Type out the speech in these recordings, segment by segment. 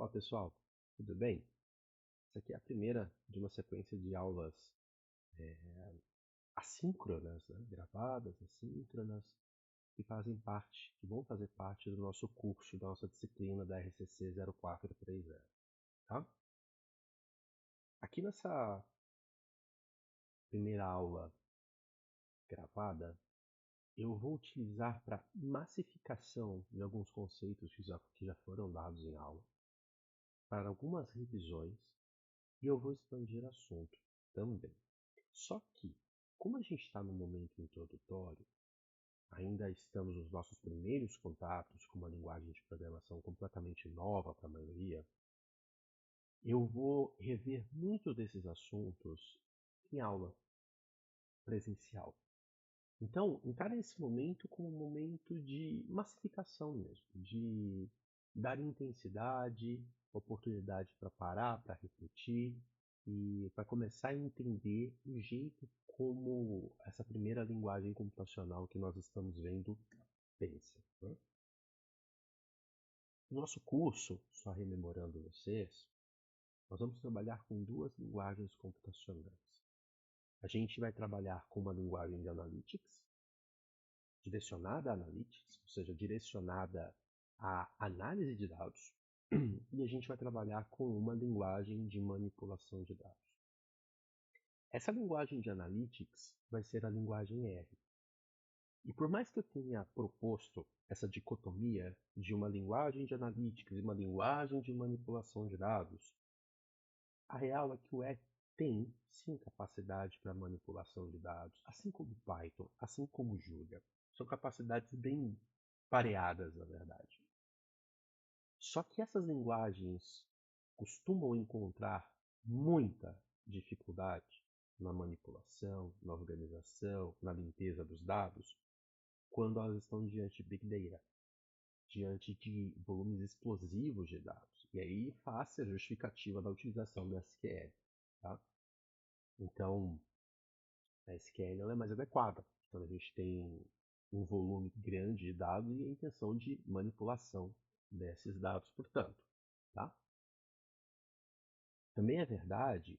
Olá pessoal, tudo bem? Essa aqui é a primeira de uma sequência de aulas assíncronas, né? Gravadas, assíncronas, que vão fazer parte do nosso curso, da nossa disciplina da RCC 0430, tá? Aqui nessa primeira aula gravada, eu vou utilizar para massificação de alguns conceitos que já foram dados em aula, para algumas revisões, e eu vou expandir assunto também. Só que, como a gente está no momento introdutório, ainda estamos nos nossos primeiros contatos com uma linguagem de programação completamente nova para a maioria, eu vou rever muito desses assuntos em aula presencial. Então, encare esse momento como um momento de massificação mesmo, de dar intensidade, oportunidade para parar, para refletir e para começar a entender o jeito como essa primeira linguagem computacional que nós estamos vendo pensa, né? No nosso curso, só rememorando vocês, nós vamos trabalhar com duas linguagens computacionais. A gente vai trabalhar com uma linguagem de Analytics, direcionada a Analytics, ou seja, direcionada à análise de dados, e a gente vai trabalhar com uma linguagem de manipulação de dados. Essa linguagem de Analytics vai ser a linguagem R. E por mais que eu tenha proposto essa dicotomia de uma linguagem de Analytics e uma linguagem de manipulação de dados, a real é que o R tem sim capacidade para manipulação de dados, assim como Python, assim como Julia. São capacidades bem pareadas, na verdade. Só que essas linguagens costumam encontrar muita dificuldade na manipulação, na organização, na limpeza dos dados, quando elas estão diante de Big Data, diante de volumes explosivos de dados. E aí faz-se a justificativa da utilização do SQL. Tá? Então, a SQL ela é mais adequada. Então, a gente tem um volume grande de dados e a intenção de manipulação desses dados, portanto. Tá? Também é verdade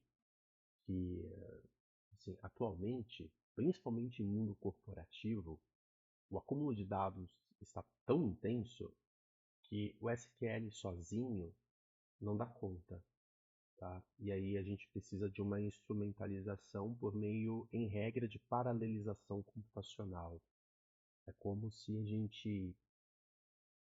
que, assim, atualmente, principalmente em mundo corporativo, o acúmulo de dados está tão intenso que o SQL sozinho não dá conta. Tá? E aí a gente precisa de uma instrumentalização por meio, em regra, de paralelização computacional. É como se a gente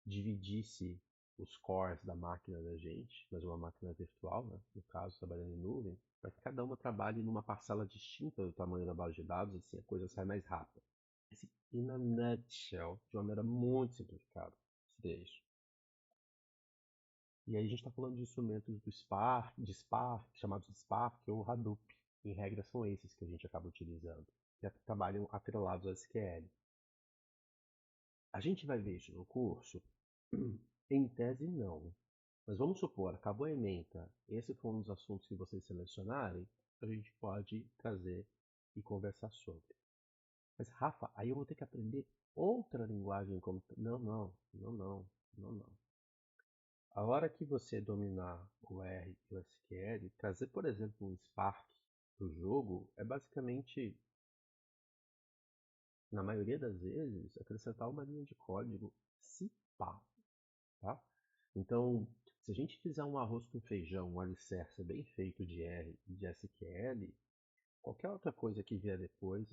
dividisse os cores da máquina da gente, mas uma máquina virtual, né? No caso, trabalhando em nuvem, para que cada uma trabalhe numa parcela distinta do tamanho da base de dados, assim a coisa sai mais rápida. Assim, in a nutshell, de uma maneira muito simplificada, seria isso. E aí a gente está falando de instrumentos do Spark, chamados de Spark ou Hadoop. Em regra são esses que a gente acaba utilizando, que trabalham atrelados ao SQL. A gente vai ver isso no curso? Em tese, não. Mas vamos supor, acabou a ementa, esse foi um dos assuntos que vocês selecionarem, a gente pode trazer e conversar sobre. Mas, Rafa, aí eu vou ter que aprender outra linguagem como. Não, não, não, não, não, não. A hora que você dominar o R e o SQL, trazer, por exemplo, um Spark para o jogo é basicamente, na maioria das vezes, acrescentar uma linha de código se pá, tá? Então, se a gente fizer um arroz com feijão, um alicerce bem feito de R e de SQL, qualquer outra coisa que vier depois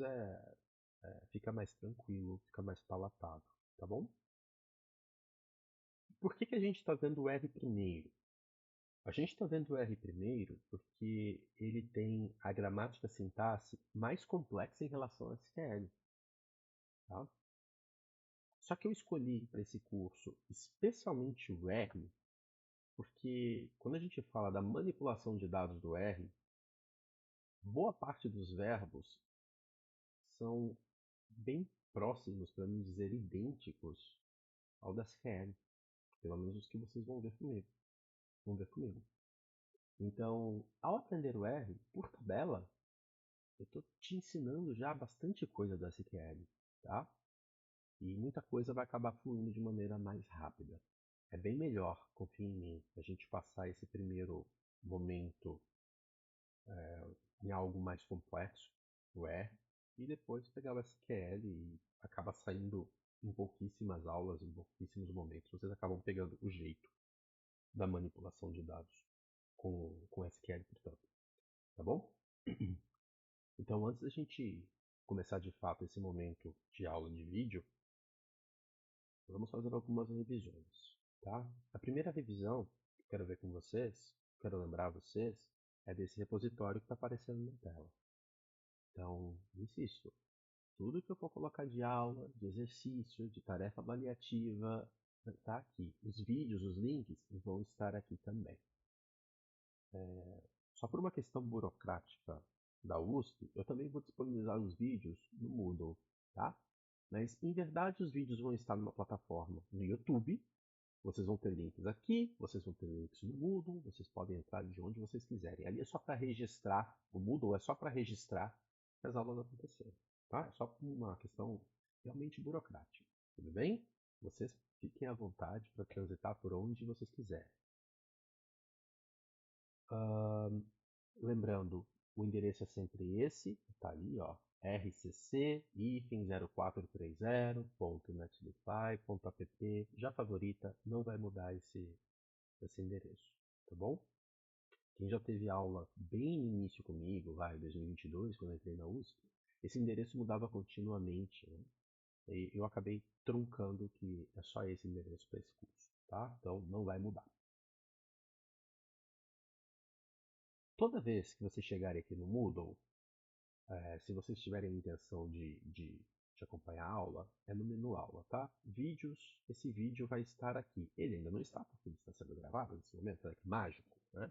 fica mais tranquilo, fica mais palatável, tá bom? Por que a gente está vendo o R primeiro? A gente está vendo o R primeiro porque ele tem a gramática sintaxe mais complexa em relação ao SQL. Tá? Só que eu escolhi para esse curso especialmente o R, porque quando a gente fala da manipulação de dados do R, boa parte dos verbos são bem próximos, para não dizer idênticos, ao da SQL. Pelo menos os que vocês vão ver comigo. Vão ver comigo. Então, ao aprender o R, por tabela, eu estou te ensinando já bastante coisa da SQL, tá? E muita coisa vai acabar fluindo de maneira mais rápida. É bem melhor, confia em mim, a gente passar esse primeiro momento em algo mais complexo, o R, e depois pegar o SQL e acaba saindo em pouquíssimas aulas, em pouquíssimos momentos, vocês acabam pegando o jeito da manipulação de dados com SQL, portanto. Tá bom? Então, antes da gente começar de fato esse momento de aula de vídeo, vamos fazer algumas revisões, tá? A primeira revisão que eu quero ver com vocês, quero lembrar vocês, é desse repositório que está aparecendo na tela. Então, insisto, tudo que eu for colocar de aula, de exercício, de tarefa avaliativa, está aqui. Os vídeos, os links vão estar aqui também. Só por uma questão burocrática da USP, eu também vou disponibilizar os vídeos no Moodle, tá? Mas, em verdade, os vídeos vão estar numa plataforma no YouTube. Vocês vão ter links aqui, vocês vão ter links no Moodle, vocês podem entrar de onde vocês quiserem. Ali é só para registrar, o Moodle é só para registrar que as aulas aconteceram, tá? É só uma questão realmente burocrática, tudo bem? Vocês fiquem à vontade para transitar por onde vocês quiserem. Lembrando, o endereço é sempre esse, está ali, ó, rcc-0430.netlify.app, já favorita, não vai mudar esse endereço, tá bom? Quem já teve aula bem no início comigo, lá em 2022, quando eu entrei na USP, esse endereço mudava continuamente, né? E eu acabei truncando que é só esse endereço para esse curso, tá? Então não vai mudar. Toda vez que vocês chegarem aqui no Moodle, se vocês tiverem a intenção de acompanhar a aula, é no menu aula, tá? Vídeos, esse vídeo vai estar aqui. Ele ainda não está, porque ele está sendo gravado nesse momento, é mágico, né?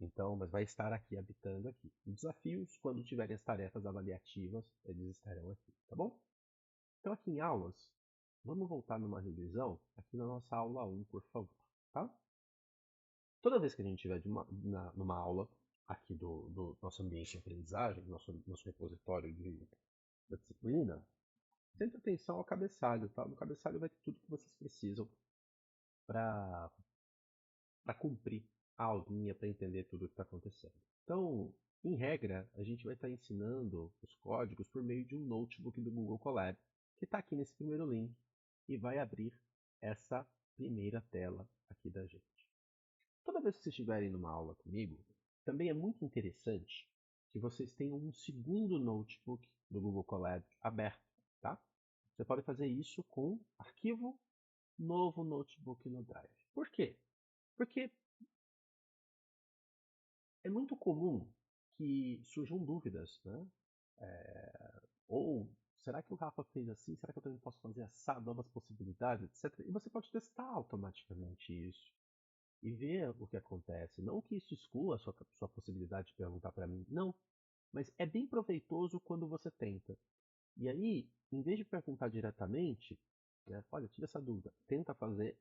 Então, mas vai estar aqui, habitando aqui. Desafios, quando tiverem as tarefas avaliativas, eles estarão aqui, tá bom? Então, aqui em aulas, vamos voltar numa revisão aqui na nossa aula 1, por favor, tá? Toda vez que a gente estiver numa aula aqui do nosso ambiente de aprendizagem, nosso repositório da disciplina, sempre atenção ao cabeçalho, tá? No cabeçalho vai ter tudo que vocês precisam para cumprir a aulinha, para entender tudo o que está acontecendo. Então, em regra, a gente vai estar ensinando os códigos por meio de um notebook do Google Colab, que está aqui nesse primeiro link, e vai abrir essa primeira tela aqui da gente. Toda vez que vocês estiverem numa aula comigo, também é muito interessante que vocês tenham um segundo notebook do Google Colab aberto, tá? Você pode fazer isso com arquivo novo notebook no Drive. Por quê? Porque é muito comum que surjam dúvidas, né? Ou será que o Rafa fez assim? Será que eu também posso fazer assado, novas possibilidades, etc. E você pode testar automaticamente isso e ver o que acontece. Não que isso exclua a sua possibilidade de perguntar para mim, não. Mas é bem proveitoso quando você tenta. E aí, em vez de perguntar diretamente, né, olha, tira essa dúvida, tenta fazer.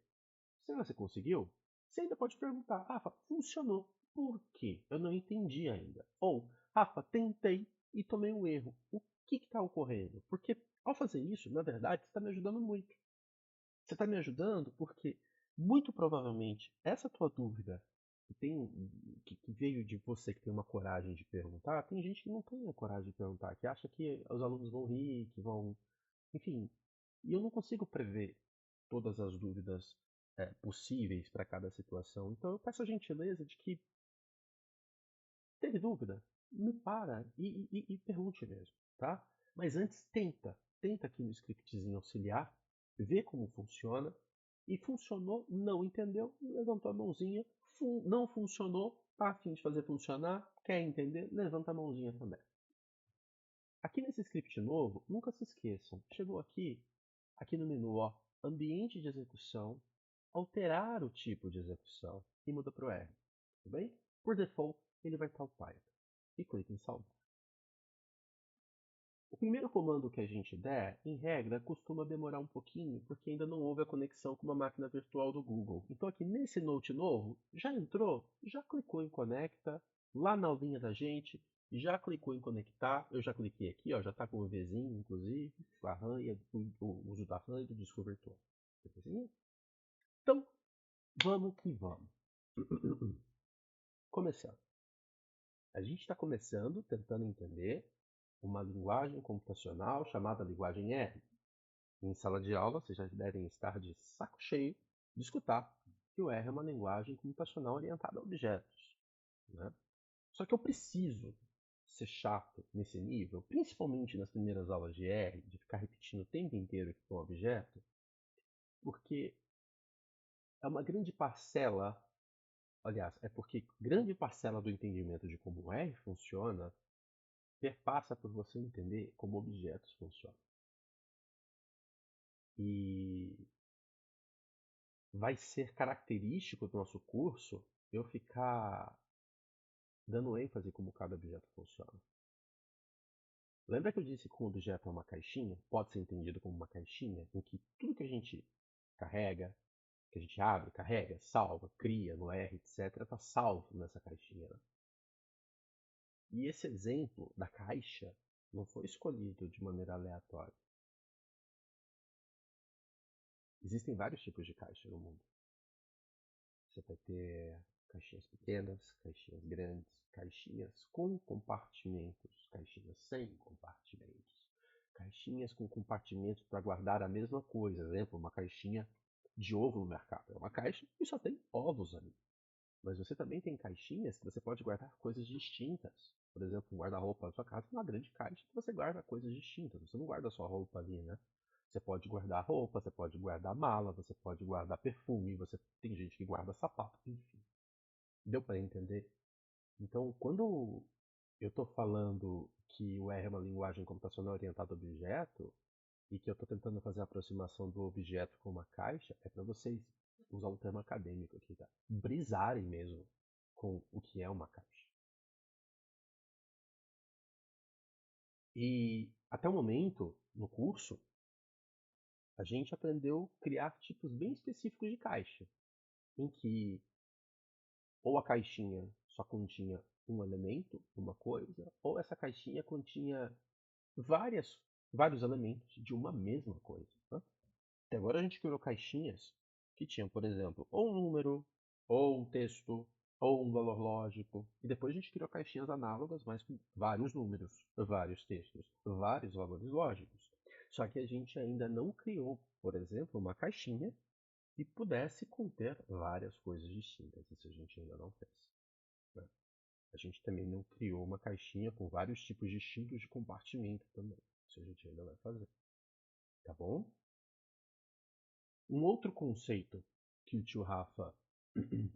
Se você conseguiu, você ainda pode perguntar, Rafa, funcionou. Por quê? Eu não entendi ainda. Ou, Rafa, tentei e tomei um erro. O que está ocorrendo? Porque ao fazer isso, na verdade, você está me ajudando muito. Você está me ajudando porque, muito provavelmente, essa tua dúvida que veio de você que tem uma coragem de perguntar, tem gente que não tem a coragem de perguntar, que acha que os alunos vão rir, que vão. Enfim, e eu não consigo prever todas as dúvidas possíveis para cada situação. Então eu peço a gentileza de que teve dúvida, me para e pergunte mesmo, tá? Mas antes tenta aqui no scriptzinho auxiliar, vê como funciona, e funcionou, não entendeu, levantou a mãozinha, não funcionou, tá a fim de fazer funcionar, quer entender, levanta a mãozinha também. Aqui nesse script novo, nunca se esqueçam, chegou aqui no menu, ó, ambiente de execução, alterar o tipo de execução e muda para o R, tudo bem? Por default, ele vai estar o Python. E clique em salvar. O primeiro comando que a gente der, em regra, costuma demorar um pouquinho, porque ainda não houve a conexão com uma máquina virtual do Google. Então aqui nesse Note novo, já entrou, já clicou em Conecta, lá na aulinha da gente, já clicou em Conectar, eu já cliquei aqui, ó, já está com o Vzinho, inclusive, o uso da RAM e do disco virtual. Então, Vamos que vamos. Começando. A gente está começando tentando entender uma linguagem computacional chamada linguagem R. Em sala de aula, vocês já devem estar de saco cheio de escutar que o R é uma linguagem computacional orientada a objetos, né? Só que eu preciso ser chato nesse nível, principalmente nas primeiras aulas de R, de ficar repetindo o tempo inteiro que é um objeto, porque é uma grande parcela, aliás, é porque grande parcela do entendimento de como o R funciona perpassa por você entender como objetos funcionam. E vai ser característico do nosso curso eu ficar dando ênfase como cada objeto funciona. Lembra que eu disse que um objeto é uma caixinha? Pode ser entendido como uma caixinha em que tudo que a gente carrega, que a gente abre, carrega, salva, cria no R, etc., está salvo nessa caixinha, né? E esse exemplo da caixa não foi escolhido de maneira aleatória. Existem vários tipos de caixa no mundo. Você vai ter caixinhas pequenas, caixinhas grandes, caixinhas com compartimentos, caixinhas sem compartimentos, caixinhas com compartimentos para guardar a mesma coisa. Exemplo, uma caixinha de ovo no mercado. É uma caixa e só tem ovos ali. Mas você também tem caixinhas que você pode guardar coisas distintas. Por exemplo, um guarda-roupa na sua casa é uma grande caixa que você guarda coisas distintas. Você não guarda só roupa ali, né? Você pode guardar roupa, você pode guardar mala, você pode guardar perfume, você tem gente que guarda sapato, enfim. Deu para entender? Então, quando eu estou falando que o R é uma linguagem computacional orientada a objeto e que eu estou tentando fazer a aproximação do objeto com uma caixa, é para vocês usar um termo acadêmico aqui, tá? Brisarem mesmo com o que é uma caixa. E até o momento, no curso, a gente aprendeu a criar tipos bem específicos de caixa, em que ou a caixinha só continha um elemento, uma coisa, ou essa caixinha continha vários elementos de uma mesma coisa, né? Até agora a gente criou caixinhas que tinham, por exemplo, ou um número, ou um texto, ou um valor lógico. E depois a gente criou caixinhas análogas, mas com vários números, vários textos, vários valores lógicos. Só que a gente ainda não criou, por exemplo, uma caixinha que pudesse conter várias coisas distintas. Isso a gente ainda não fez, né? A gente também não criou uma caixinha com vários tipos distintos de compartimento também. Isso a gente ainda vai fazer, tá bom? Um outro conceito que o tio Rafa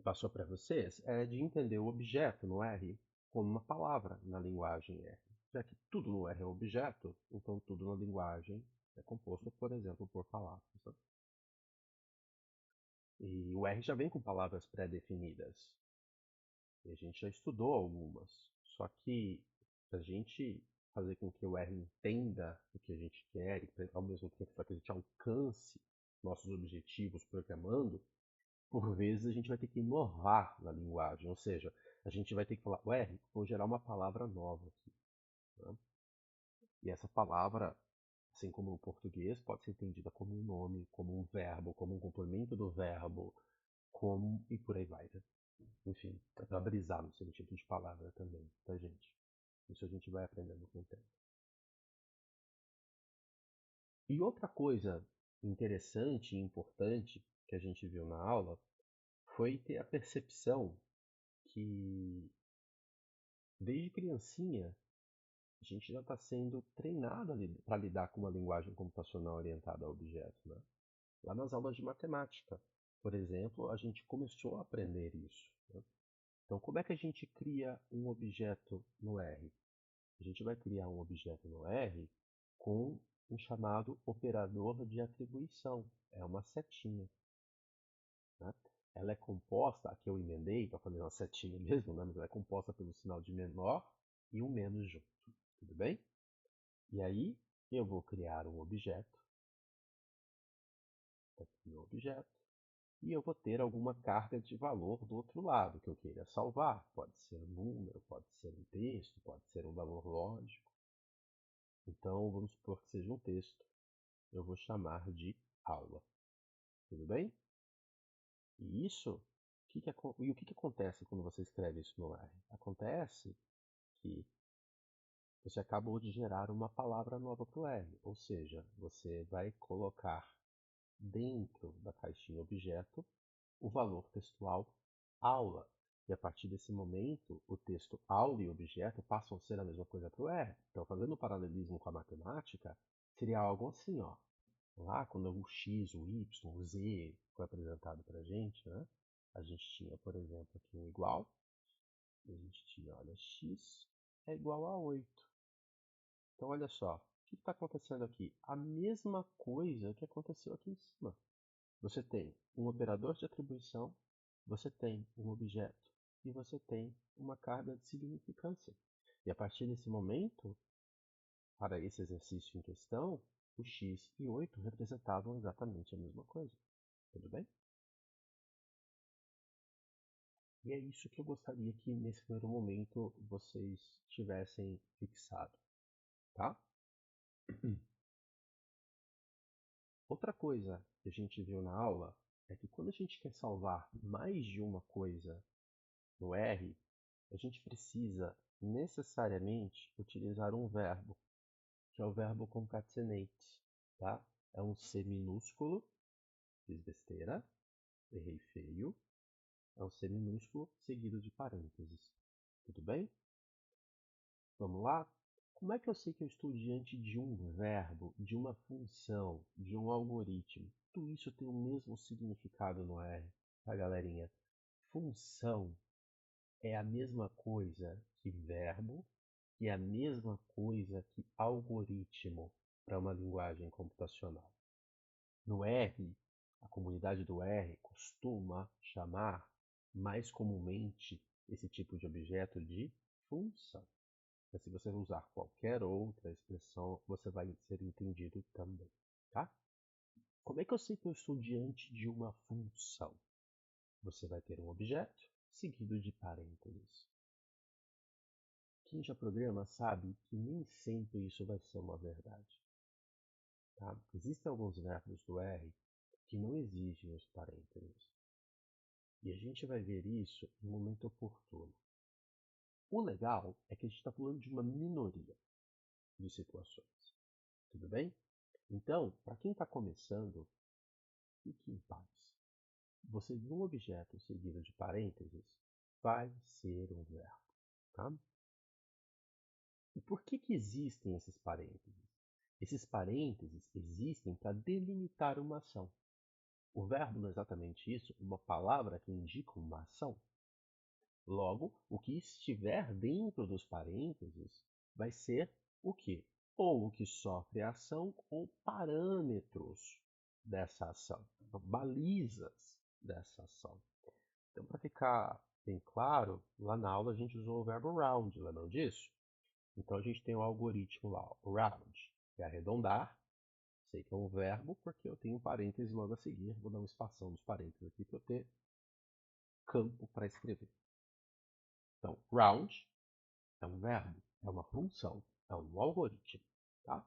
passou para vocês é de entender o objeto no R como uma palavra na linguagem R. Já que tudo no R é objeto, então tudo na linguagem é composto, por exemplo, por palavras, né? E o R já vem com palavras pré-definidas. E a gente já estudou algumas. Só que para a gente fazer com que o R entenda o que a gente quer e ao mesmo tempo para que a gente alcance nossos objetivos programando, por vezes a gente vai ter que inovar na linguagem, ou seja, a gente vai ter que falar, ué, vou gerar uma palavra nova aqui, né? E essa palavra, assim como no português, pode ser entendida como um nome, como um verbo, como um complemento do verbo, como e por aí vai, né? Enfim, é para brisar no sentido de palavra também, tá, gente? Isso a gente vai aprendendo com o tempo. E outra coisa interessante e importante que a gente viu na aula foi ter a percepção que desde criancinha a gente já está sendo treinado para lidar com uma linguagem computacional orientada a objetos, né? Lá nas aulas de matemática, por exemplo, a gente começou a aprender isso, né? Então, como é que a gente cria um objeto no R? A gente vai criar um objeto no R com um chamado operador de atribuição. É uma setinha, né? Ela é composta, aqui eu emendei para fazer uma setinha mesmo, né? Mas ela é composta pelo sinal de menor e um menos junto. Tudo bem? E aí eu vou criar um objeto, aqui o objeto, e eu vou ter alguma carga de valor do outro lado que eu queira salvar. Pode ser um número, pode ser um texto, pode ser um valor lógico. Então vamos supor que seja um texto. Eu vou chamar de aula. Tudo bem? E isso, o que acontece quando você escreve isso no R? Acontece que você acabou de gerar uma palavra nova para o R, ou seja, você vai colocar dentro da caixinha objeto o valor textual aula. E a partir desse momento, o texto aula e objeto passam a ser a mesma coisa para o R. Então, fazendo um paralelismo com a matemática, seria algo assim, ó. Lá, quando o x, o y, o z foi apresentado para a gente, né? A gente tinha, por exemplo, aqui um igual. E a gente tinha, olha, x é igual a 8. Então, olha só, o que está acontecendo aqui? A mesma coisa que aconteceu aqui em cima. Você tem um operador de atribuição, você tem um objeto e você tem uma carga de significância. E a partir desse momento, para esse exercício em questão, o x e 8 representavam exatamente a mesma coisa. Tudo bem? E é isso que eu gostaria que nesse primeiro momento vocês tivessem fixado, tá? Outra coisa que a gente viu na aula é que quando a gente quer salvar mais de uma coisa no R, a gente precisa necessariamente utilizar um verbo, que é o verbo concatenate, tá? É um C minúsculo, fiz besteira, errei feio, é um C minúsculo seguido de parênteses. Tudo bem? Vamos lá? Como é que eu sei que eu estou diante de um verbo, de uma função, de um algoritmo? Tudo isso tem o mesmo significado no R, tá, galerinha? Função é a mesma coisa que verbo, que é a mesma coisa que algoritmo para uma linguagem computacional. No R, a comunidade do R costuma chamar mais comumente esse tipo de objeto de função. Mas se você usar qualquer outra expressão, você vai ser entendido também, tá? Como é que eu sei que eu estou diante de uma função? Você vai ter um objeto seguido de parênteses. Quem já programa sabe que nem sempre isso vai ser uma verdade. Tá? Existem alguns verbos do R que não exigem os parênteses. E a gente vai ver isso no momento oportuno. O legal é que a gente está falando de uma minoria de situações. Tudo bem? Então, para quem está começando, fique em paz. Você viu um objeto seguido de parênteses, vai ser um verbo. Tá? E por que existem esses parênteses? Esses parênteses existem para delimitar uma ação. O verbo não é exatamente isso, uma palavra que indica uma ação. Logo, o que estiver dentro dos parênteses vai ser o quê? Ou o que sofre a ação ou parâmetros dessa ação, então, balizas dessa ação. Então, para ficar bem claro, lá na aula a gente usou o verbo round, lembram disso? Então a gente tem o algoritmo lá, o round, que é arredondar. Sei que é um verbo porque eu tenho um parêntese logo a seguir. Vou dar uma espação nos parênteses aqui para eu ter campo para escrever. Então, round é um verbo, é uma função, é um algoritmo. Tá?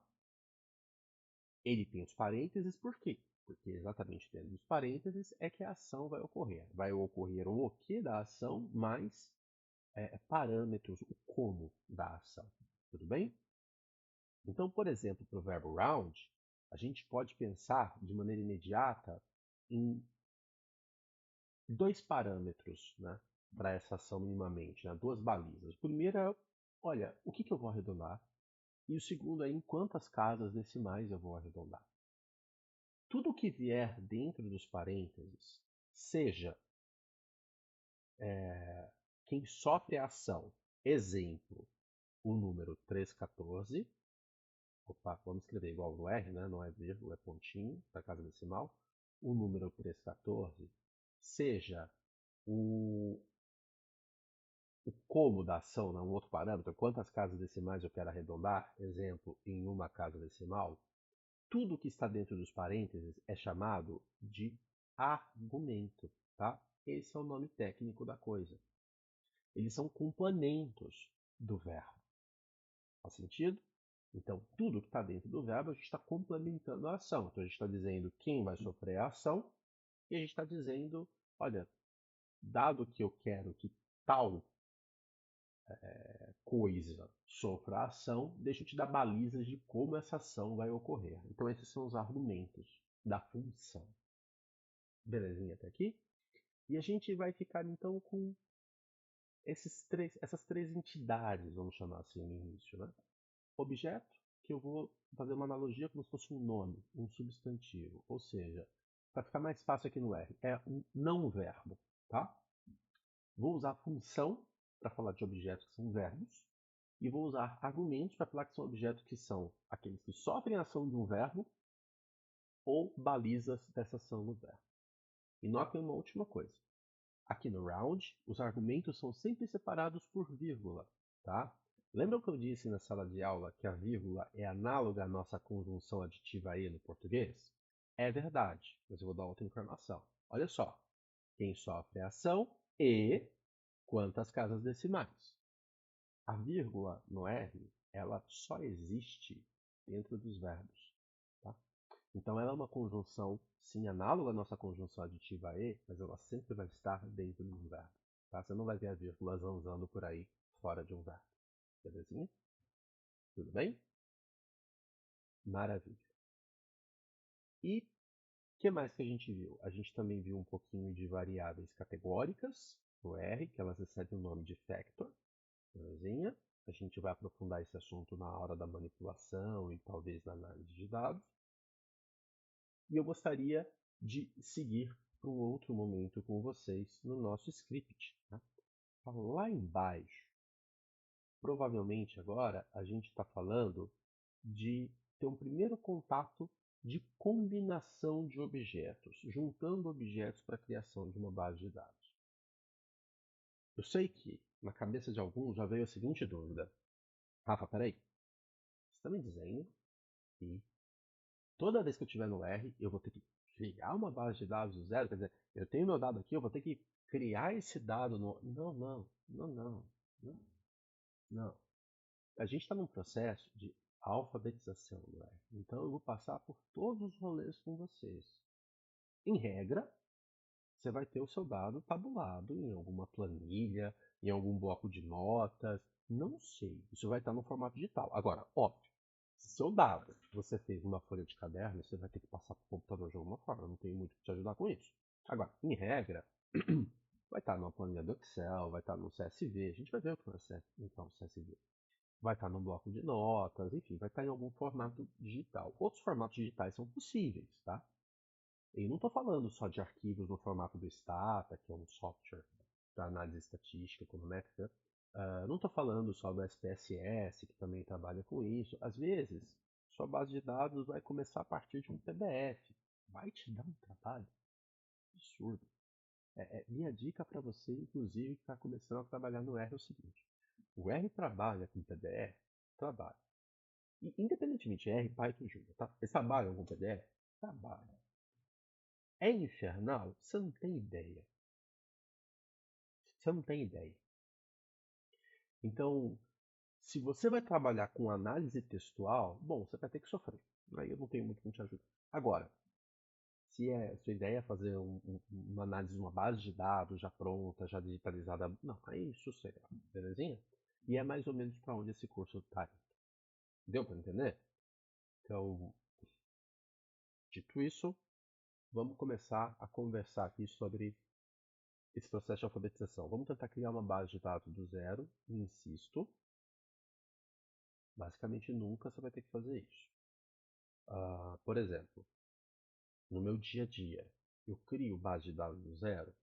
Ele tem os parênteses por quê? Porque exatamente dentro dos parênteses é que a ação vai ocorrer. Vai ocorrer o que da ação mais parâmetros, o como da ação. Tudo bem? Então, por exemplo, para o verbo round, a gente pode pensar de maneira imediata em dois parâmetros, né, para essa ação minimamente, né, duas balizas. O primeiro é, olha, o que eu vou arredondar? E o segundo é em quantas casas decimais eu vou arredondar. Tudo que vier dentro dos parênteses, seja quem sofre a ação, exemplo, o número 314, opa, vamos escrever igual no R, né? Não é vírgula, é pontinho, para casa decimal. O número 314 seja o, o como da ação, né? Um outro parâmetro, quantas casas decimais eu quero arredondar, exemplo, em uma casa decimal. Tudo que está dentro dos parênteses é chamado de argumento, tá? Esse é o nome técnico da coisa. Eles são complementos do verbo. Faz sentido? Então, tudo que está dentro do verbo, a gente está complementando a ação. Então, a gente está dizendo quem vai sofrer a ação e a gente está dizendo olha, dado que eu quero que tal coisa sofra ação, deixa eu te dar balizas de como essa ação vai ocorrer. Então esses são os argumentos da função. Belezinha até aqui? E a gente vai ficar então com essas três entidades, vamos chamar assim no início, né? Objeto, que eu vou fazer uma analogia como se fosse um nome, um substantivo. Ou seja, para ficar mais fácil aqui no R, é um não verbo, tá? Vou usar função para falar de objetos que são verbos. E vou usar argumentos para falar que são objetos que são aqueles que sofrem a ação de um verbo ou balizas dessa ação no verbo. E notem uma última coisa. Aqui no round, os argumentos são sempre separados por vírgula, tá? Lembram que eu disse na sala de aula que a vírgula é análoga à nossa conjunção aditiva e no português? É verdade, mas eu vou dar outra informação. Olha só, quem sofre a ação e quantas casas decimais. A vírgula no R, ela só existe dentro dos verbos, tá? Então ela é uma conjunção, sim, análoga à nossa conjunção aditiva e, mas ela sempre vai estar dentro de um verbo, tá? Você não vai ver a vírgula zanzando por aí fora de um verbo. Belezinha? Tudo bem? Maravilha. E o que mais que a gente viu? A gente também viu um pouquinho de variáveis categóricas no R, que elas recebem o nome de factor. Belezinha? A gente vai aprofundar esse assunto na hora da manipulação e talvez na análise de dados. E eu gostaria de seguir para um outro momento com vocês no nosso script. Tá? Lá embaixo, provavelmente agora a gente está falando de ter um primeiro contato de combinação de objetos, juntando objetos para a criação de uma base de dados. Eu sei que na cabeça de alguns já veio a seguinte dúvida. Rafa, peraí, você está me dizendo que toda vez que eu estiver no R, eu vou ter que criar uma base de dados do zero? Quer dizer, eu tenho meu dado aqui, eu vou ter que criar esse dado no... Não. Não. A gente está num processo de alfabetização no R. Então eu vou passar por todos os rolês com vocês. Em regra, você vai ter o seu dado tabulado em alguma planilha, em algum bloco de notas, não sei. Isso vai estar no formato digital. Agora, óbvio, se seu dado você fez numa folha de caderno, você vai ter que passar para o computador de alguma forma. Não tem muito que te ajudar com isso. Agora, em regra, vai estar numa planilha do Excel, vai estar no CSV. A gente vai ver o que vai ser então o CSV. Vai estar num bloco de notas, enfim, vai estar em algum formato digital. Outros formatos digitais são possíveis, tá? E não estou falando só de arquivos no formato do Stata, que é um software para análise estatística, econométrica. Não estou falando só do SPSS, que também trabalha com isso. Às vezes, sua base de dados vai começar a partir de um PDF. Vai te dar um trabalho absurdo. Minha dica para você, inclusive, que está começando a trabalhar no R é o seguinte. O R trabalha com PDF? Trabalha. E, independentemente de R, Python, Java, tá? Eles trabalham com PDF? Trabalham. É infernal? Você não tem ideia. Você não tem ideia. Então, se você vai trabalhar com análise textual, bom, você vai ter que sofrer. Aí eu não tenho muito como te ajudar. Agora, se a sua ideia é fazer uma análise de uma base de dados já pronta, já digitalizada, não, aí sossegado, belezinha? E é mais ou menos para onde esse curso está indo. Deu para entender? Então, dito isso, vamos começar a conversar aqui sobre esse processo de alfabetização. Vamos tentar criar uma base de dados do zero, e insisto, basicamente nunca você vai ter que fazer isso. Por exemplo, no meu dia a dia, eu crio base de dados do zero?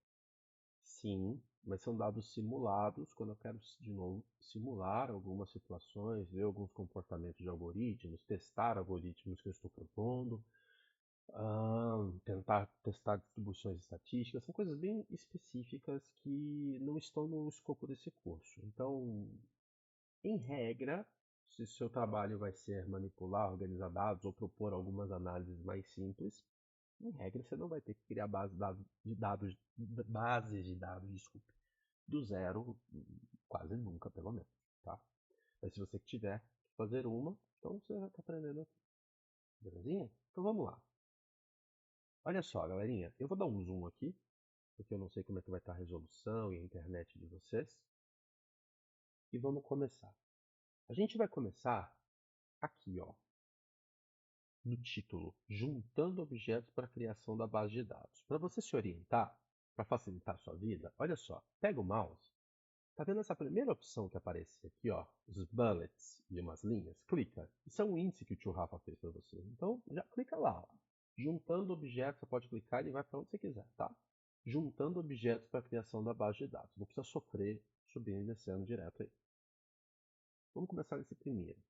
Sim, mas são dados simulados quando eu quero, de novo, simular algumas situações, ver alguns comportamentos de algoritmos, testar algoritmos que eu estou propondo, tentar testar distribuições estatísticas, são coisas bem específicas que não estão no escopo desse curso. Então, em regra, se o seu trabalho vai ser manipular, organizar dados ou propor algumas análises mais simples, em regra você não vai ter que criar bases de dados, desculpe, do zero, quase nunca, pelo menos, tá? Mas se você tiver que fazer uma, então você já está aprendendo aqui. Belezinha? Então vamos lá. Olha só, galerinha, eu vou dar um zoom aqui porque eu não sei como é que vai estar a resolução e a internet de vocês. E vamos começar. A gente vai começar aqui, ó, no título, juntando objetos para a criação da base de dados. Para você se orientar, para facilitar a sua vida, olha só, pega o mouse, tá vendo essa primeira opção que aparece aqui, ó, os bullets e umas linhas? Clica. Isso é um índice que o tio Rafa fez para você. Então, já clica lá, ó. Juntando objetos, você pode clicar e ele vai para onde você quiser, tá? Juntando objetos para a criação da base de dados. Não precisa sofrer subindo e descendo direto aí. Vamos começar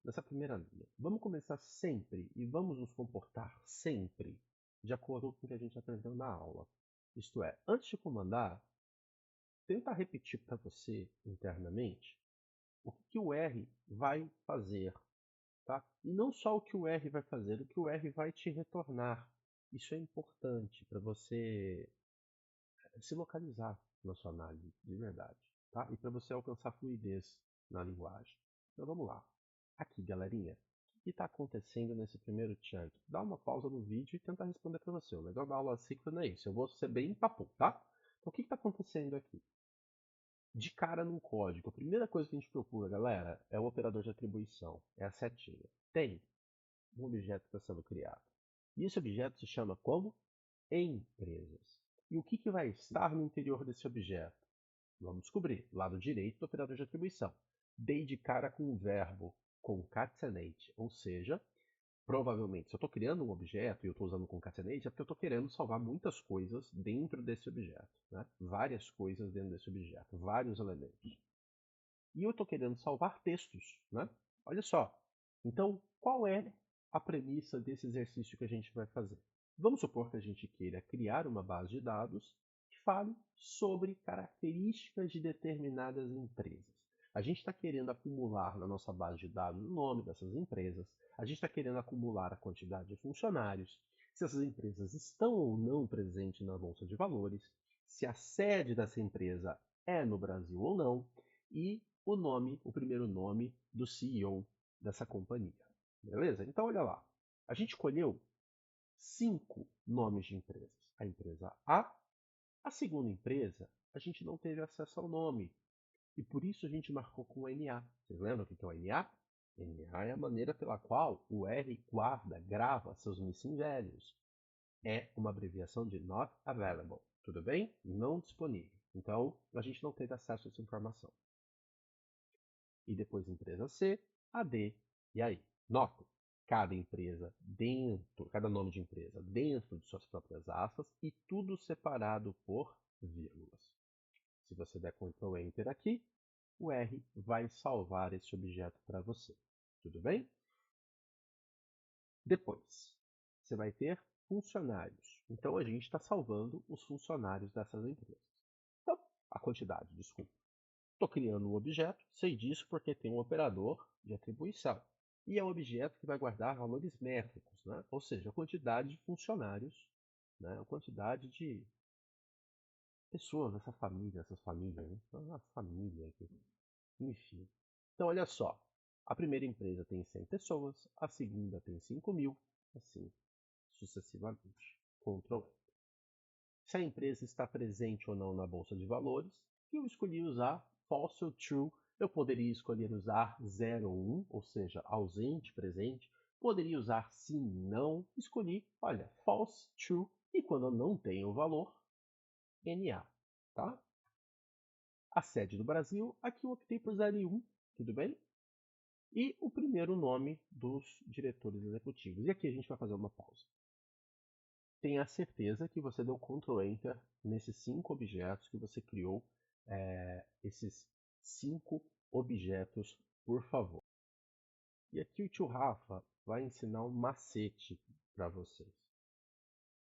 nessa primeira linha. Vamos começar sempre e vamos nos comportar sempre de acordo com o que a gente aprendeu na aula. Isto é, antes de comandar, tenta repetir para você internamente o que o R vai fazer, tá? E não só o que o R vai fazer, o que o R vai te retornar. Isso é importante para você se localizar na sua análise de verdade, tá? E para você alcançar fluidez na linguagem. Então vamos lá. Aqui, galerinha, o que está acontecendo nesse primeiro chunk? Dá uma pausa no vídeo e tenta responder para você. O legal da aula síncrona é isso. Eu vou ser bem papo, tá? Então o que está acontecendo aqui? De cara num código, a primeira coisa que a gente procura, galera, é o operador de atribuição. É a setinha. Tem um objeto que está sendo criado. E esse objeto se chama como? Empresas. E o que vai estar no interior desse objeto? Vamos descobrir. Lado direito do operador de atribuição. Dei de cara com o verbo concatenate, ou seja, provavelmente, se eu estou criando um objeto e eu estou usando concatenate, é porque eu estou querendo salvar muitas coisas dentro desse objeto. Né? Várias coisas dentro desse objeto, vários elementos. E eu estou querendo salvar textos. Né? Olha só. Então, qual é a premissa desse exercício que a gente vai fazer? Vamos supor que a gente queira criar uma base de dados que fale sobre características de determinadas empresas. A gente está querendo acumular na nossa base de dados o nome dessas empresas, a gente está querendo acumular a quantidade de funcionários, se essas empresas estão ou não presentes na Bolsa de Valores, se a sede dessa empresa é no Brasil ou não, e o nome, o primeiro nome do CEO dessa companhia. Beleza? Então olha lá. A gente escolheu 5 nomes de empresas. A empresa a segunda empresa, a gente não teve acesso ao nome. E por isso a gente marcou com NA. Vocês lembram o que é o NA? NA é a maneira pela qual o R guarda, grava seus missing values. É uma abreviação de Not Available. Tudo bem? Não disponível. Então, a gente não teve acesso a essa informação. E depois empresa C, a D e a I. Notem, cada empresa dentro, cada nome de empresa dentro de suas próprias aspas e tudo separado por vírgulas. Se você der Ctrl Enter aqui, o R vai salvar esse objeto para você. Tudo bem? Depois, você vai ter funcionários. Então, a gente está salvando os funcionários dessas empresas. Então, a quantidade, desculpa. Estou criando um objeto, sei disso porque tem um operador de atribuição. E é um objeto que vai guardar valores métricos, né? Ou seja, a quantidade de funcionários, né? A quantidade de pessoas dessa família, essas famílias, né? Uma família aqui. Enfim. Então, olha só. A primeira empresa tem 100 pessoas, a segunda tem 5.000, assim sucessivamente. Ctrl E. Se a empresa está presente ou não na Bolsa de Valores, eu escolhi usar false ou true. Eu poderia escolher usar 0 ou 1, ou seja, ausente, presente. Poderia usar sim, não. Escolhi, olha, false, true. E quando eu não tenho o valor, NA. Tá? A sede do Brasil, aqui eu optei por 0 e 1, tudo bem? E o primeiro nome dos diretores executivos. E aqui a gente vai fazer uma pausa. Tenha certeza que você deu Ctrl Enter nesses 5 objetos que você criou, esses 5 objetos, por favor. E aqui o tio Rafa vai ensinar um macete para vocês.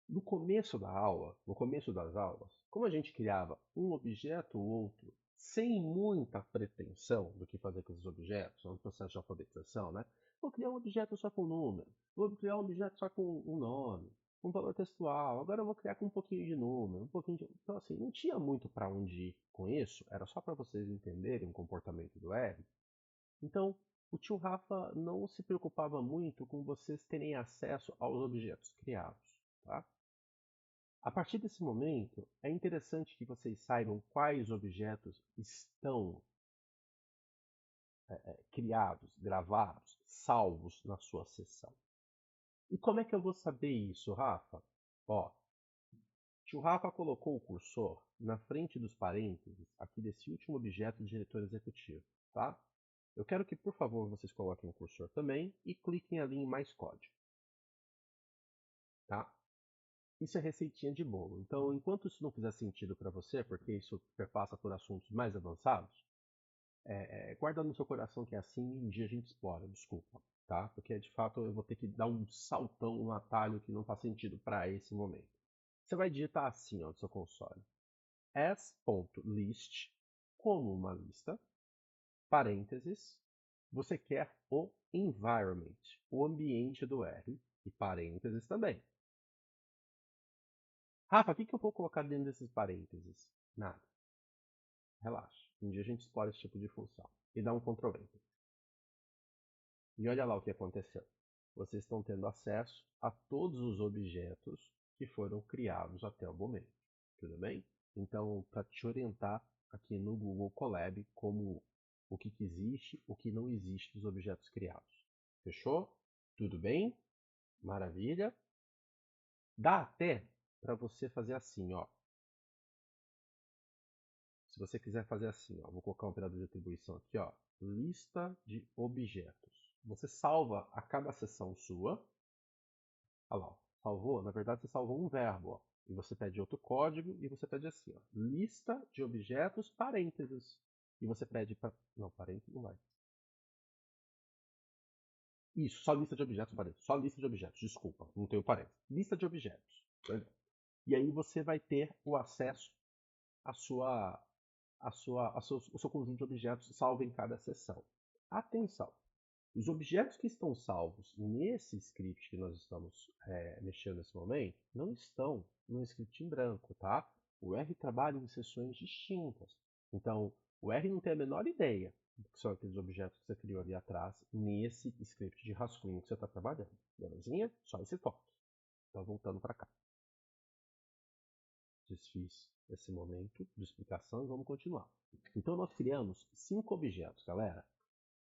No começo da aula, no começo das aulas, como a gente criava um objeto ou outro, sem muita pretensão do que fazer com esses objetos, no processo de alfabetização, né? Vou criar um objeto só com número, vou criar um objeto só com um nome, um valor textual, agora eu vou criar com um pouquinho de número, um pouquinho de... Então, assim, não tinha muito para onde ir com isso, era só para vocês entenderem o comportamento do R. Então, o tio Rafa não se preocupava muito com vocês terem acesso aos objetos criados, tá? A partir desse momento, é interessante que vocês saibam quais objetos estão criados, gravados, salvos na sua sessão. E como é que eu vou saber isso, Rafa? Ó, tio Rafa colocou o cursor na frente dos parênteses aqui desse último objeto de diretor executivo, tá? Eu quero que, por favor, vocês coloquem o cursor também e cliquem ali em mais código, tá? Isso é receitinha de bolo. Então, enquanto isso não fizer sentido para você, porque isso perpassa por assuntos mais avançados, guarda no seu coração que é assim e um dia a gente explora, desculpa, tá? Porque de fato eu vou ter que dar um saltão, um atalho que não faz sentido para esse momento. Você vai digitar assim, ó, no seu console. as.list, como uma lista, parênteses, você quer o environment, o ambiente do R, e parênteses também. Rafa, o que eu vou colocar dentro desses parênteses? Nada. Relaxa. Um dia a gente explora esse tipo de função. E dá um Ctrl Enter. E olha lá o que aconteceu. Vocês estão tendo acesso a todos os objetos que foram criados até o momento. Tudo bem? Então, para te orientar aqui no Google Colab como o que existe, o que não existe dos objetos criados. Fechou? Tudo bem? Maravilha. Dá até para você fazer assim, ó. Se você quiser fazer assim, ó, vou colocar um operador de atribuição aqui, ó, lista de objetos. Você salva a cada sessão sua. Olha lá, ó, salvou, na verdade você salvou um verbo, ó, e você pede outro código e você pede assim, ó, lista de objetos, parênteses. E você pede para... Não, parênteses não vai. Isso, só lista de objetos, parênteses. Só lista de objetos, desculpa, não tenho parênteses. Lista de objetos. E aí você vai ter o acesso à sua o seu conjunto de objetos salvo em cada sessão. Atenção! Os objetos que estão salvos nesse script que nós estamos mexendo nesse momento não estão no script em branco, tá? O R trabalha em sessões distintas. Então, o R não tem a menor ideia do que são aqueles objetos que você criou ali atrás nesse script de rascunho que você está trabalhando. Belezinha? Só esse toque. Então, voltando para cá. Desfiz esse momento de explicação e vamos continuar. Então nós criamos 5 objetos, galera.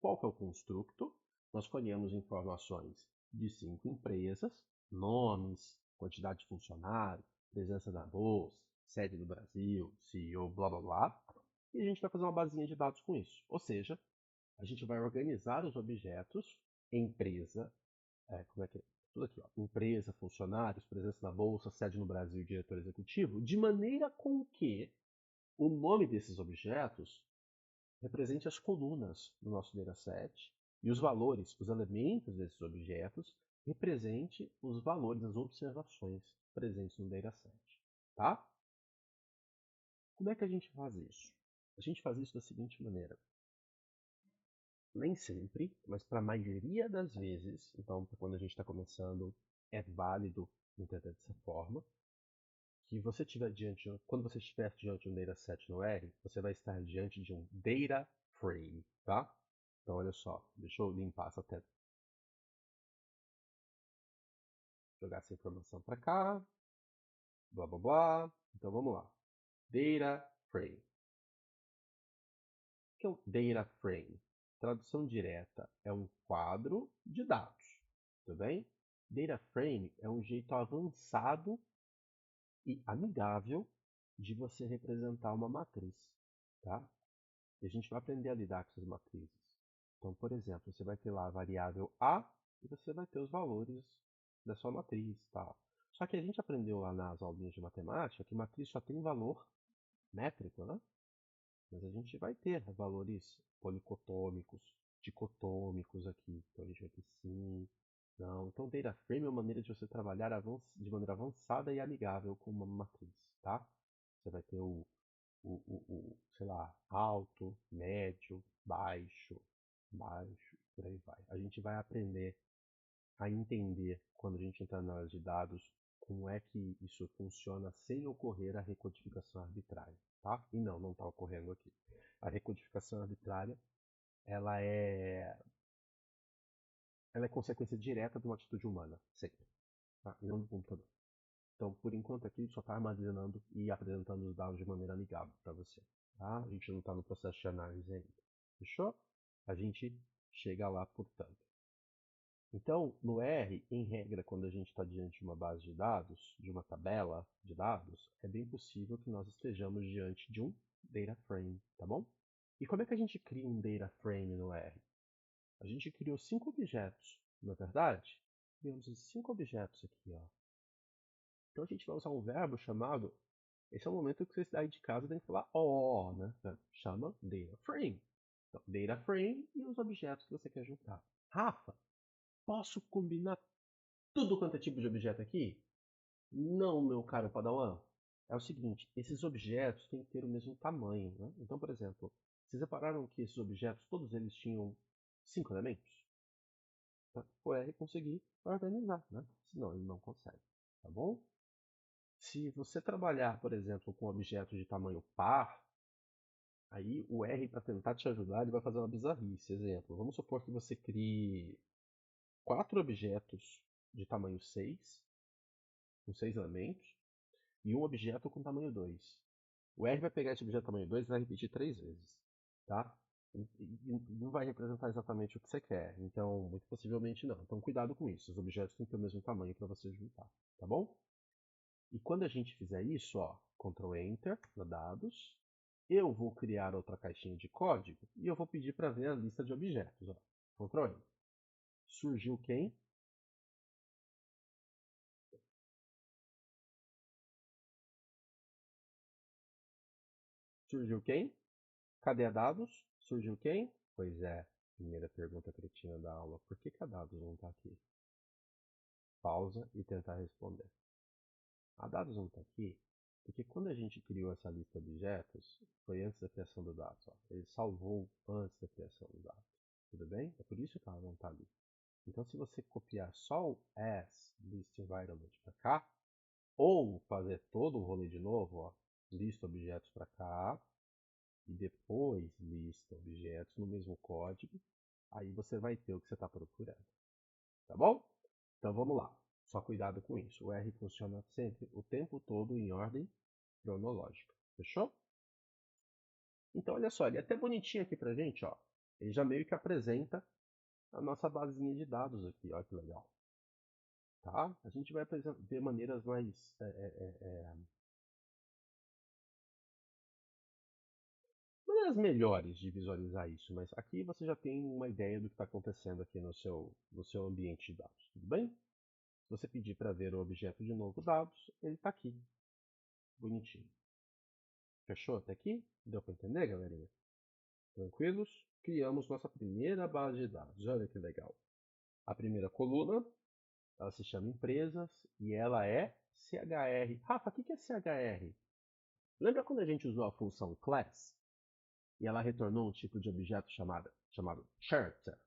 Qual que é o construto? Nós colhemos informações de 5 empresas, nomes, quantidade de funcionários, presença na bolsa, sede no Brasil, CEO, blá blá blá. E a gente vai fazer uma basinha de dados com isso. Ou seja, a gente vai organizar os objetos, empresa, como é que é? Tudo aqui, ó. Empresa, funcionários, presença na bolsa, sede no Brasil, diretor executivo, de maneira com que o nome desses objetos represente as colunas do nosso dataset e os valores, os elementos desses objetos, represente os valores, as observações presentes no dataset. Tá? Como é que a gente faz isso? A gente faz isso da seguinte maneira. Nem sempre, mas para a maioria das vezes, então quando a gente está começando, é válido entender dessa forma, que você tiver diante, quando você estiver diante de um dataset no R, você vai estar diante de um data frame, tá? Então olha só, deixa eu limpar essa tela. Jogar essa informação para cá, blá blá blá. Então vamos lá. Data frame. O que é um data frame? Tradução direta é um quadro de dados, tudo bem? Data frame é um jeito avançado e amigável de você representar uma matriz, tá? E a gente vai aprender a lidar com essas matrizes. Então, por exemplo, você vai ter lá a variável A e você vai ter os valores da sua matriz, tá? Só que a gente aprendeu lá nas aulinhas de matemática que matriz só tem valor métrico, né? Mas a gente vai ter valores policotômicos, dicotômicos aqui. Então a gente vai ter sim, não. Então data frame é uma maneira de você trabalhar de maneira avançada e amigável com uma matriz, tá? Você vai ter sei lá, alto, médio, baixo, baixo, por aí vai. A gente vai aprender a entender, quando a gente entrar na análise de dados, como é que isso funciona sem ocorrer a recodificação arbitrária, tá? E não está ocorrendo aqui. A recodificação arbitrária, ela é, ela é consequência direta de uma atitude humana, sempre, tá? E não do computador. Então, por enquanto aqui, só está armazenando e apresentando os dados de maneira amigável para você. Tá? A gente não está no processo de análise ainda. Fechou? A gente chega lá, portanto. Então, no R, em regra, quando a gente está diante de uma base de dados, de uma tabela de dados, é bem possível que nós estejamos diante de um data frame, tá bom? E como é que a gente cria um data frame no R? A gente criou 5 objetos, não é verdade? Criamos esses 5 objetos aqui, ó. Então a gente vai usar um verbo chamado, esse é o momento que você sai de casa e tem que falar ó, né? Chama data frame. Então, data frame e os objetos que você quer juntar. Rafa, posso combinar tudo quanto é tipo de objeto aqui? Não, meu caro Padawan. É o seguinte, esses objetos têm que ter o mesmo tamanho, né? Então, por exemplo, vocês repararam que esses objetos, todos eles tinham 5 elementos? O R conseguir organizar, né? Senão ele não consegue, tá bom? Se você trabalhar, por exemplo, com objetos de tamanho par, aí o R, para tentar te ajudar, ele vai fazer uma bizarrice. Exemplo, vamos supor que você crie 4 objetos de tamanho 6, com 6 elementos, e um objeto com tamanho 2. O R vai pegar esse objeto tamanho 2 e vai repetir 3 vezes, tá? E não vai representar exatamente o que você quer, então muito possivelmente não. Então cuidado com isso, os objetos têm que ter o mesmo tamanho para você juntar, tá bom? E quando a gente fizer isso, ó, Ctrl Enter para dados, eu vou criar outra caixinha de código e eu vou pedir para ver a lista de objetos, ó. Ctrl Enter. Surgiu quem? Surgiu quem? Cadê a dados? Surgiu quem? Pois é, primeira pergunta cretina da aula. Por que a dados não está aqui? Pausa e tentar responder. A dados não está aqui porque quando a gente criou essa lista de objetos, foi antes da criação do dados. Ó. Ele salvou antes da criação do dados. Tudo bem? É por isso que ela não está ali. Então, se você copiar só o as list environment para cá, ou fazer todo o rolê de novo, ó, lista objetos para cá, e depois lista objetos no mesmo código, aí você vai ter o que você está procurando. Tá bom? Então vamos lá. Só cuidado com isso. O R funciona sempre, o tempo todo, em ordem cronológica. Fechou? Então olha só, ele é até bonitinho aqui pra gente, ó. Ele já meio que apresenta a nossa basezinha de dados aqui, ó que legal. Tá? A gente vai ver maneiras mais maneiras melhores de visualizar isso, mas aqui você já tem uma ideia do que está acontecendo aqui no seu ambiente de dados, tudo bem? Se você pedir para ver o objeto de novo dados, ele está aqui, bonitinho. Fechou até aqui? Deu para entender, galerinha? Tranquilos? Criamos nossa primeira base de dados, olha que legal. A primeira coluna, ela se chama empresas e ela é CHR. Rafa, o que é CHR? Lembra quando a gente usou a função class? E ela retornou um tipo de objeto chamado character.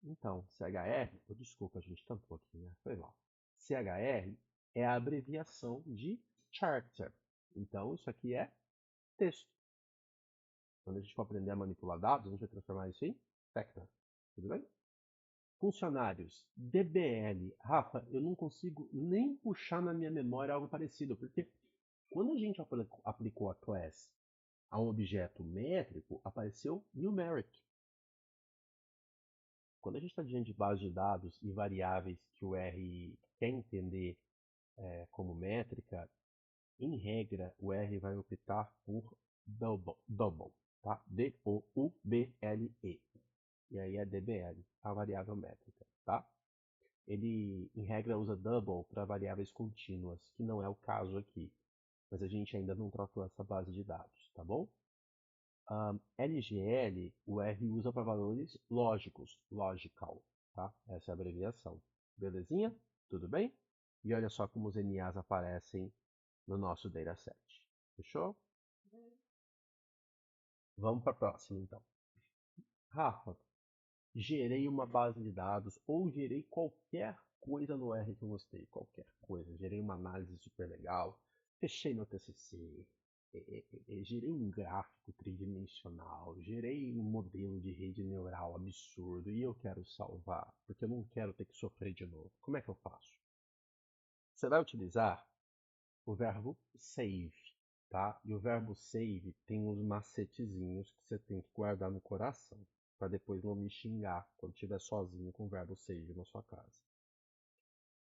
Então, CHR, desculpa, a gente tampou aqui, né? Foi mal. CHR é a abreviação de character. Então, isso aqui é texto. Quando a gente for aprender a manipular dados, a gente vai transformar isso em vector. Tudo bem? Funcionários, DBL. Rafa, eu não consigo nem puxar na minha memória algo parecido, porque quando a gente aplicou a class a um objeto métrico, apareceu numeric. Quando a gente está diante de base de dados e variáveis que o R quer entender como métrica, em regra, o R vai optar por double, tá? D-O-U-B-L-E. E aí é DBL, a variável métrica, tá? Ele, em regra, usa double para variáveis contínuas, que não é o caso aqui. Mas a gente ainda não tratou essa base de dados, tá bom? LGL, o R usa para valores lógicos, logical, tá? Essa é a abreviação. Belezinha? Tudo bem? E olha só como os NAs aparecem no nosso dataset. Fechou? Vamos para a próxima, então. Rafa, gerei uma base de dados ou gerei qualquer coisa no R que eu gostei, qualquer coisa. Gerei uma análise super legal, fechei meu TCC, gerei um gráfico tridimensional, gerei um modelo de rede neural absurdo e eu quero salvar, porque eu não quero ter que sofrer de novo. Como é que eu faço? Você vai utilizar o verbo save, tá? E o verbo save tem uns macetezinhos que você tem que guardar no coração, para depois não me xingar quando estiver sozinho com o verbo save na sua casa.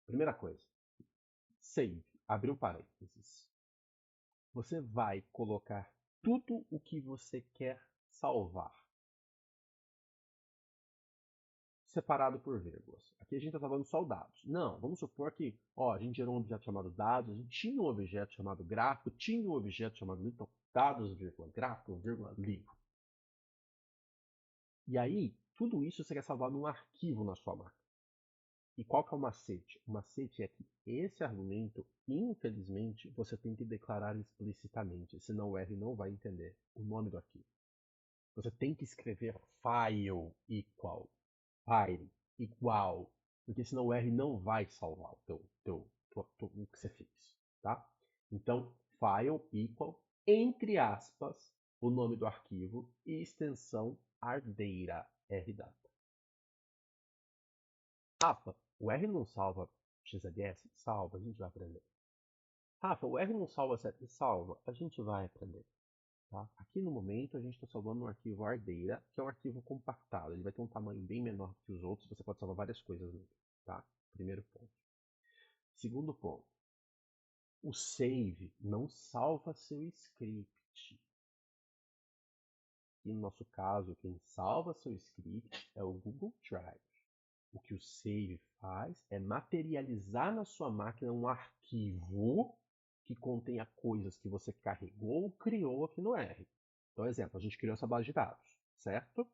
Primeira coisa, save, abriu parênteses. Você vai colocar tudo o que você quer salvar, separado por vírgulas. Aqui a gente está falando só dados. Não, vamos supor que a gente gerou um objeto chamado dados, a gente tinha um objeto chamado gráfico, tinha um objeto chamado livro, então dados, vírgula, gráfico, vírgula, livro. E aí, tudo isso você quer salvar num arquivo na sua máquina. E qual que é o macete? O macete é que esse argumento, infelizmente, você tem que declarar explicitamente, senão o R não vai entender o nome do arquivo. Você tem que escrever file igual, porque senão o R não vai salvar o que você fez, tá? Então, file equal, entre aspas, o nome do arquivo e extensão ardeira, rdata. Rafa, o R não salva XLS? Salva, a gente vai aprender. Rafa, o R não salva CSS? Salva, a gente vai aprender. Tá? Aqui no momento a gente está salvando um arquivo ardeira, que é um arquivo compactado. Ele vai ter um tamanho bem menor que os outros, você pode salvar várias coisas nele. Tá? Primeiro ponto. Segundo ponto. O save não salva seu script. E no nosso caso, quem salva seu script é o Google Drive. O que o save faz é materializar na sua máquina um arquivo que contenha coisas que você carregou ou criou aqui no R. Então, exemplo, a gente criou essa base de dados, certo?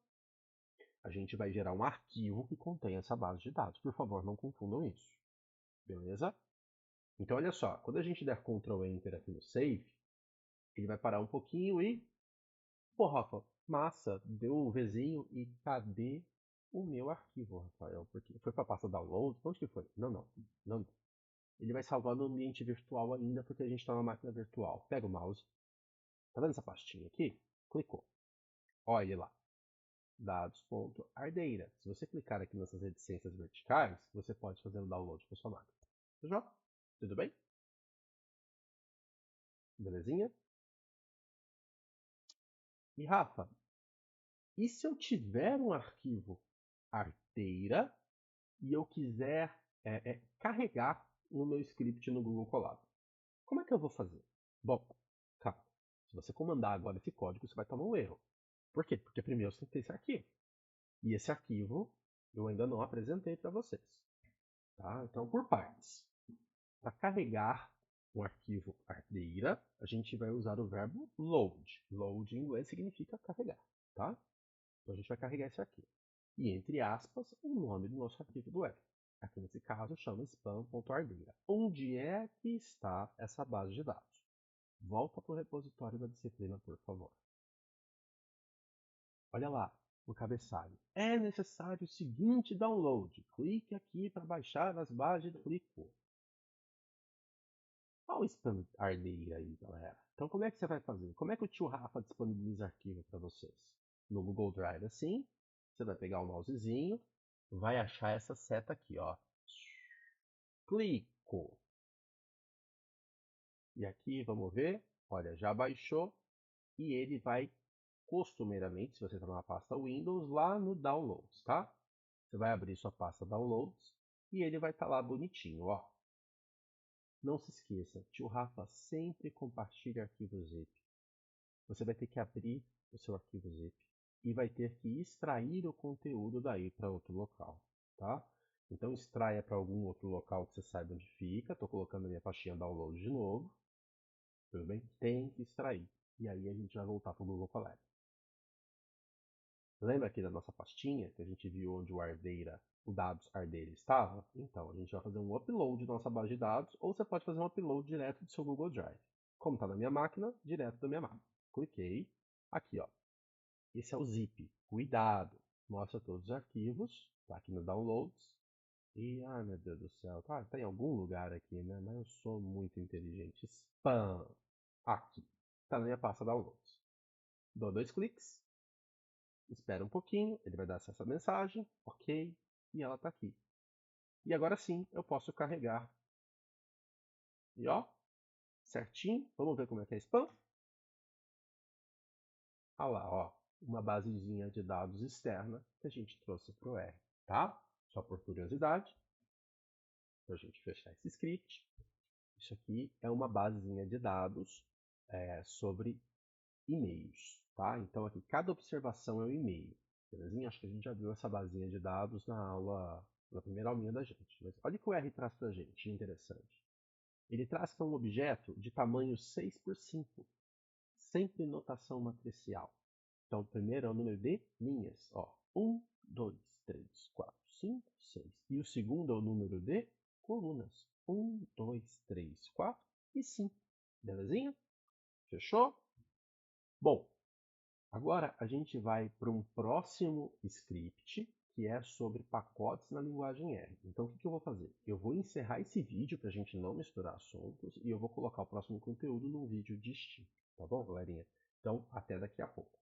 A gente vai gerar um arquivo que contém essa base de dados. Por favor, não confundam isso. Beleza? Então, olha só, quando a gente der Ctrl Enter aqui no Save, ele vai parar um pouquinho e... Pô, Rafa, massa, deu o Vzinho e cadê o meu arquivo, Rafael? Porque foi para a pasta download? Onde que foi? Não. Ele vai salvar no ambiente virtual ainda, porque a gente está na máquina virtual. Pega o mouse. Tá vendo essa pastinha aqui? Clicou. Olha ele lá. Dados.ardeira. Se você clicar aqui nessas reticências verticais, você pode fazer o download para sua máquina. Fechou? Tudo bem? Belezinha? E Rafa, e se eu tiver um arquivo arteira e eu quiser carregar no meu script no Google Colab? Como é que eu vou fazer? Bom, calma. Se você comandar agora esse código, você vai tomar um erro. Por quê? Porque primeiro você tem que ter esse arquivo. E esse arquivo eu ainda não apresentei para vocês. Tá? Então, por partes. Para carregar um arquivo ardeira, a gente vai usar o verbo load. Load em inglês significa carregar. Tá? Então, a gente vai carregar esse arquivo. E, entre aspas, o nome do nosso arquivo do web. Aqui nesse caso chama spam.ardeira. Onde é que está essa base de dados? Volta para o repositório da disciplina, por favor. Olha lá, no cabeçalho. É necessário o seguinte download. Clique aqui para baixar as bases de clicou. Olha o spam ardeira aí, galera. Então, como é que você vai fazer? Como é que o tio Rafa disponibiliza arquivo para vocês? No Google Drive, assim, você vai pegar o mousezinho, vai achar essa seta aqui, ó. Clico. E aqui, vamos ver. Olha, já baixou. E ele vai, costumeiramente, se você está numa pasta Windows, lá no Downloads, tá? Você vai abrir sua pasta Downloads e ele vai estar lá bonitinho, ó. Não se esqueça, tio Rafa sempre compartilha arquivos zip. Você vai ter que abrir o seu arquivo zip e vai ter que extrair o conteúdo daí para outro local, tá? Então extraia para algum outro local que você saiba onde fica. Estou colocando a minha pastinha download de novo. Tudo bem? Tem que extrair. E aí a gente vai voltar para o Google Colab. Lembra aqui da nossa pastinha que a gente viu onde o dados ardeira estava? Então, a gente vai fazer um upload da nossa base de dados, ou você pode fazer um upload direto do seu Google Drive. Como está na minha máquina, direto da minha máquina. Cliquei, aqui ó, esse é o zip. Cuidado, mostra todos os arquivos, tá aqui no Downloads. E, ai meu Deus do céu, tá em algum lugar aqui, né? Mas eu sou muito inteligente. Spam! Aqui, tá na minha pasta Downloads. Dou 2 cliques, espera um pouquinho, ele vai dar acesso à mensagem, ok, e ela está aqui. E agora sim, eu posso carregar. E ó, certinho. Vamos ver como é que é spam? Olha lá, ó, uma basezinha de dados externa que a gente trouxe para o R, tá? Só por curiosidade, para a gente fechar esse script. Isso aqui é uma basezinha de dados sobre e-mails, tá? Então aqui cada observação é um e-mail, belezinha? Acho que a gente já viu essa basezinha de dados na aula, na primeira aulinha da gente. Mas olha o que o R traz para a gente, interessante. Ele traz que é um objeto de tamanho 6 por 5, sempre notação matricial. Então, o primeiro é o número de linhas. Ó, 1, 2, 3, 4, 5, 6. E o segundo é o número de colunas. 1, 2, 3, 4 e 5. Belezinha? Fechou? Bom, agora a gente vai para um próximo script que é sobre pacotes na linguagem R. Então, o que eu vou fazer? Eu vou encerrar esse vídeo para a gente não misturar assuntos e eu vou colocar o próximo conteúdo num vídeo distinto. Tá bom, galerinha? Então, até daqui a pouco.